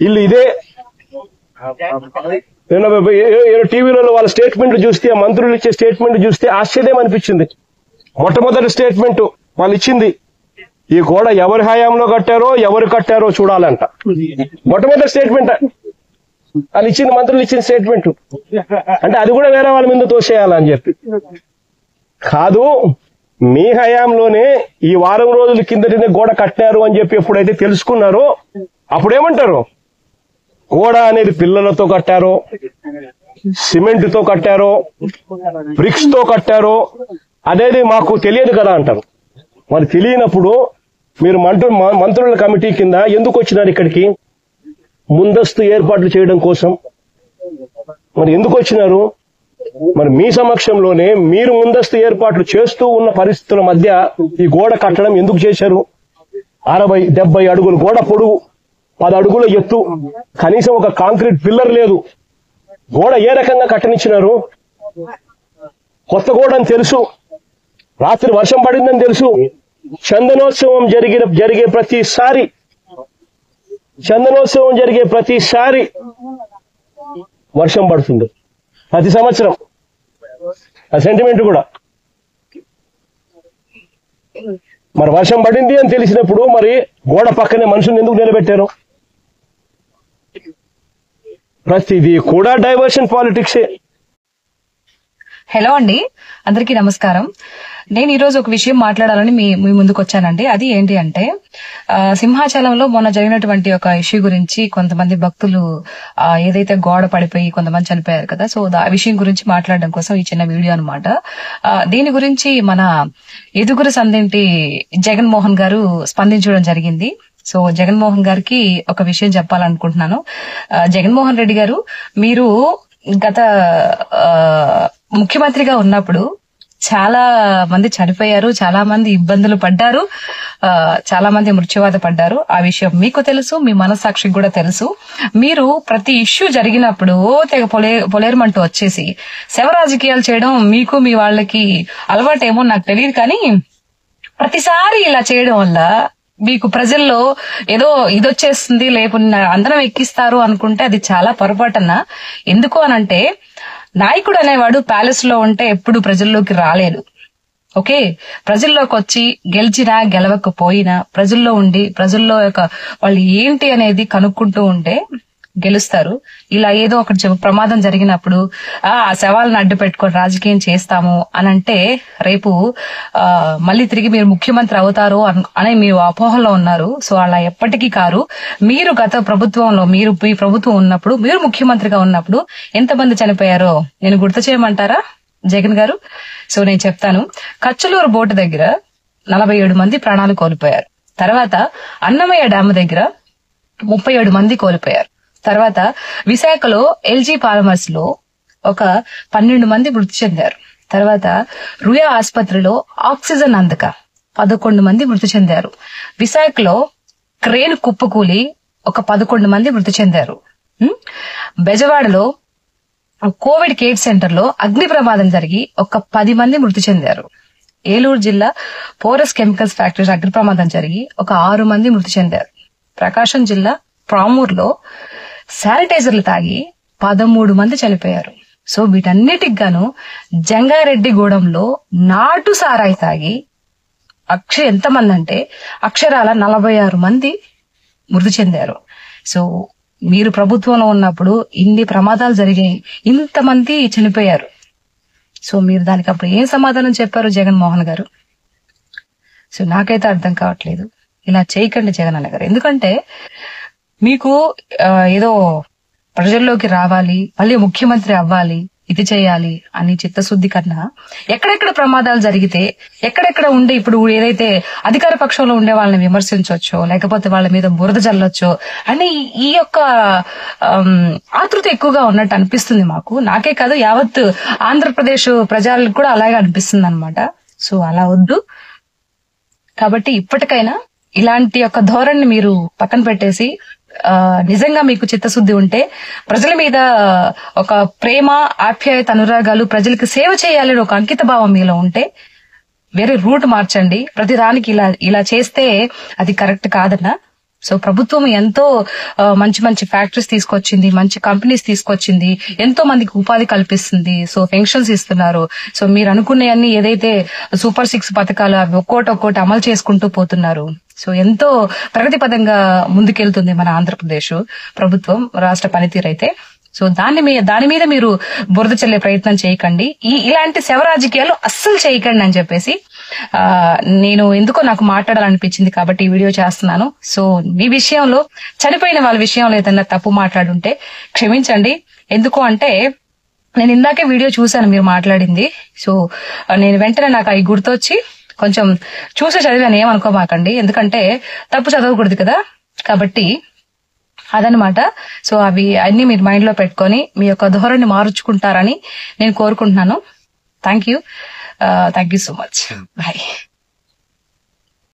వీళ్ళు ఇదే టీవీలలో వాళ్ళ స్టేట్మెంట్ చూస్తే, మంత్రులు ఇచ్చే స్టేట్మెంట్ చూస్తే ఆశ్చర్యం అనిపించింది. మొట్టమొదటి స్టేట్మెంట్ వాళ్ళు ఇచ్చింది, ఈ గోడ ఎవరి హయాంలో కట్టారో ఎవరు కట్టారో చూడాలంట. మొట్టమొదటి స్టేట్మెంట్ వాళ్ళు ఇచ్చింది, మంత్రులు ఇచ్చిన స్టేట్మెంట్. అంటే అది కూడా వేరే వాళ్ళ మీద తోసేయాలని చెప్పి కాదు, మీ హయాంలోనే ఈ వారం రోజుల కిందటనే గోడ కట్టారు అని చెప్పి ఎప్పుడైతే తెలుసుకున్నారో అప్పుడేమంటారు, గోడ అనేది పిల్లలతో కట్టారో, సిమెంట్ తో కట్టారో, బ్రిక్స్ తో కట్టారో అనేది మాకు తెలియదు కదా అంటారు. మరి తెలియనప్పుడు మీరు మంత్రుల కమిటీ కింద ఎందుకు వచ్చినారు ఇక్కడికి? ముందస్తు ఏర్పాట్లు చేయడం కోసం మరి ఎందుకు వచ్చినారు? మరి మీ సమక్షంలోనే మీరు ముందస్తు ఏర్పాట్లు చేస్తూ ఉన్న పరిస్థితుల మధ్య ఈ గోడ కట్టడం ఎందుకు చేశారు? 60-70 అడుగులు గోడ పొడుగు, 10 అడుగుల ఎత్తు, కనీసం ఒక కాంక్రీట్ పిల్లర్ లేదు. గోడ ఏ రకంగా కట్టనిచ్చినారు? కొత్త గోడ అని తెలుసు, రాత్రి వర్షం పడిందని తెలుసు. చందనోత్సవం జరిగే ప్రతిసారి వర్షం పడుతుంది, ప్రతి సంవత్సరం. ఆ సెంటిమెంట్ కూడా మరి వర్షం పడింది అని తెలిసినప్పుడు మరి గోడ పక్కనే మనుషుల్ని ఎందుకు నిలబెట్టారు? ప్రతిదీ కూడా డైవర్షన్ పాలిటిక్సే. హలో అండి, అందరికీ నమస్కారం. నేను ఈరోజు ఒక విషయం మాట్లాడాలని మీ ముందుకు వచ్చానండి. అది ఏంటి అంటే, సింహాచలంలో మొన్న జరిగినటువంటి ఒక ఇష్యూ గురించి కొంతమంది భక్తులు ఏదైతే గోడ పడిపోయి కొంతమంది చనిపోయారు కదా, సో ఆ విషయం గురించి మాట్లాడడం కోసం ఈ చిన్న వీడియో అనమాట. దీని గురించి మన ఎదుగురు సందేంటి జగన్మోహన్ గారు స్పందించడం జరిగింది. సో జగన్మోహన్ గారికి ఒక విషయం చెప్పాలనుకుంటున్నాను. జగన్మోహన్ రెడ్డి గారు, మీరు గత ముఖ్యమంత్రిగా ఉన్నప్పుడు చాలా మంది చనిపోయారు, చాలా మంది ఇబ్బందులు పడ్డారు, చాలా మంది మృత్యువాత పడ్డారు. ఆ విషయం మీకు తెలుసు, మీ మనస్సాక్షికి కూడా తెలుసు. మీరు ప్రతి ఇష్యూ జరిగినప్పుడు తెగ పొలేరమంటూ వచ్చేసి శవ రాజకీయాలు చేయడం మీకు మీ వాళ్ళకి అలవాటేమో నాకు తెలియదు, కానీ ప్రతిసారి ఇలా చేయడం వల్ల మీకు ప్రజల్లో ఏదో ఇదొచ్చేస్తుంది, లేకుండా అందరం ఎక్కిస్తారు అనుకుంటే అది చాలా పొరపాటన్నా. ఎందుకు అనంటే, నాయకుడు అనేవాడు ప్యాలెస్ లో ఉంటే ఎప్పుడు ప్రజల్లోకి రాలేదు. ఓకే, ప్రజల్లోకి వచ్చి గెలిచినా గెలవకపోయినా ప్రజల్లో ఉండి ప్రజల్లో వాళ్ళు ఏంటి అనేది కనుక్కుంటూ ఉంటే గెలుస్తారు. ఇలా ఏదో ఒకటి ప్రమాదం జరిగినప్పుడు ఆ శవాలను అడ్డు పెట్టుకొని రాజకీయం చేస్తాము అనంటే రేపు మళ్ళీ తిరిగి మీరు ముఖ్యమంత్రి అవుతారు అనే మీరు అపోహలో ఉన్నారు. సో అలా ఎప్పటికీ కారు. మీరు గత ప్రభుత్వంలో మీ ప్రభుత్వం ఉన్నప్పుడు, మీరు ముఖ్యమంత్రిగా ఉన్నప్పుడు ఎంతమంది చనిపోయారో నేను గుర్తు చేయమంటారా జగన్ గారు? సో నేను చెప్తాను. కచ్చలూరు బోటు దగ్గర 47 మంది ప్రాణాలు కోల్పోయారు. తర్వాత అన్నమయ్య డ్యామ్ దగ్గర 37 మంది కోల్పోయారు. తర్వాత విశాఖలో ఎల్జీ పాలిమర్స్ లో ఒక 12 మంది మృతి చెందారు. తర్వాత రుయా ఆసుపత్రిలో ఆక్సిజన్ అందక 11 మంది మృతి చెందారు. విశాఖలో క్రేన్ కుప్పకూలి ఒక 11 మంది మృతి చెందారు. బెజవాడలో కోవిడ్ కేర్ సెంటర్ లో అగ్ని ప్రమాదం జరిగి ఒక 10 మంది మృతి చెందారు. ఏలూరు జిల్లా పోరస్ కెమికల్స్ ఫ్యాక్టరీ అగ్ని ప్రమాదం జరిగి ఒక 6 మంది మృతి చెందారు. ప్రకాశం జిల్లా ప్రామూర్లో శానిటైజర్లు తాగి 13 మంది చనిపోయారు. సో వీటన్నిటికి గాను జంగారెడ్డిగూడెంలో నాటు సారాయి తాగి ఎంతమంది అంటే అక్షరాల 46 మంది మృతి చెందారు. సో మీరు ప్రభుత్వంలో ఉన్నప్పుడు ఇన్ని ప్రమాదాలు జరిగాయి, ఇంతమంది చనిపోయారు. సో మీరు దానికి అప్పుడు ఏం సమాధానం చెప్పారు జగన్మోహన్ గారు? సో నాకైతే అర్థం కావట్లేదు. ఇలా చేయకండి జగన్ అన్న గారు. ఎందుకంటే మీకు ఏదో ప్రజల్లోకి రావాలి, మళ్ళీ ముఖ్యమంత్రి అవ్వాలి, ఇది చేయాలి అని చిత్తశుద్ధి కన్నా ఎక్కడెక్కడ ప్రమాదాలు జరిగితే ఎక్కడెక్కడ ఉండే ఇప్పుడు ఏదైతే అధికార పక్షంలో ఉండే వాళ్ళని విమర్శించవచ్చో, లేకపోతే వాళ్ళ మీద బురద జల్లొచ్చో అని ఈ యొక్క ఆతృత ఎక్కువగా ఉన్నట్టు అనిపిస్తుంది మాకు. నాకే కాదు, యావత్ ఆంధ్రప్రదేశ్ ప్రజలకు కూడా అలాగే అనిపిస్తుంది అనమాట. సో అలా వద్దు. కాబట్టి ఇప్పటికైనా ఇలాంటి యొక్క ధోరణిని మీరు పక్కన పెట్టేసి నిజంగా మీకు చిత్తశుద్ధి ఉంటే, ప్రజల మీద ఒక ప్రేమ, ఆప్యాయత, అనురాగాలు, ప్రజలకు సేవ చేయాలని ఒక అంకిత భావం మీలో ఉంటే వేరే రూట్ మార్చండి. ప్రతిదానికి ఇలా చేస్తే అది కరెక్ట్ కాదన్నా. సో ప్రభుత్వం ఎంతో మంచి మంచి ఫ్యాక్టరీస్ తీసుకొచ్చింది, మంచి కంపెనీస్ తీసుకొచ్చింది, ఎంతో మందికి ఉపాధి కల్పిస్తుంది. సో పెన్షన్స్ ఇస్తున్నారు. సో మీరు అనుకునేవన్నీ ఏదైతే సూపర్ 6 పథకాలు అవి ఒక్కోటి అమలు చేసుకుంటూ పోతున్నారు. సో ఎంతో ప్రగతి పదంగా ముందుకెళ్తుంది మన ఆంధ్రప్రదేశ్ ప్రభుత్వం, రాష్ట్ర పనితీరు అయితే. సో దాని మీద మీరు బురద చల్లే ప్రయత్నం చేయకండి. ఇలాంటి శవ రాజకీయాలు అస్సలు చేయకండి అని చెప్పేసి నేను ఎందుకో నాకు మాట్లాడాలనిపించింది కాబట్టి ఈ వీడియో చేస్తున్నాను. సో మీ విషయంలో, చనిపోయిన వాళ్ళ విషయంలో ఏదైనా తప్పు మాట్లాడుంటే క్షమించండి. ఎందుకు అంటే నేను ఇందాకే వీడియో చూశాను మీరు మాట్లాడింది. సో నేను వెంటనే నాకు అవి గుర్తొచ్చి కొంచెం చూసే చదివాను, ఏమనుకోమాకండి. ఎందుకంటే తప్పు చదవకూడదు కదా, కాబట్టి అదనమాట. సో అవి అన్ని మీరు మైండ్ లో పెట్టుకొని మీ యొక్క ధోరణి మార్చుకుంటారని నేను కోరుకుంటున్నాను. Thank you so much. Bye.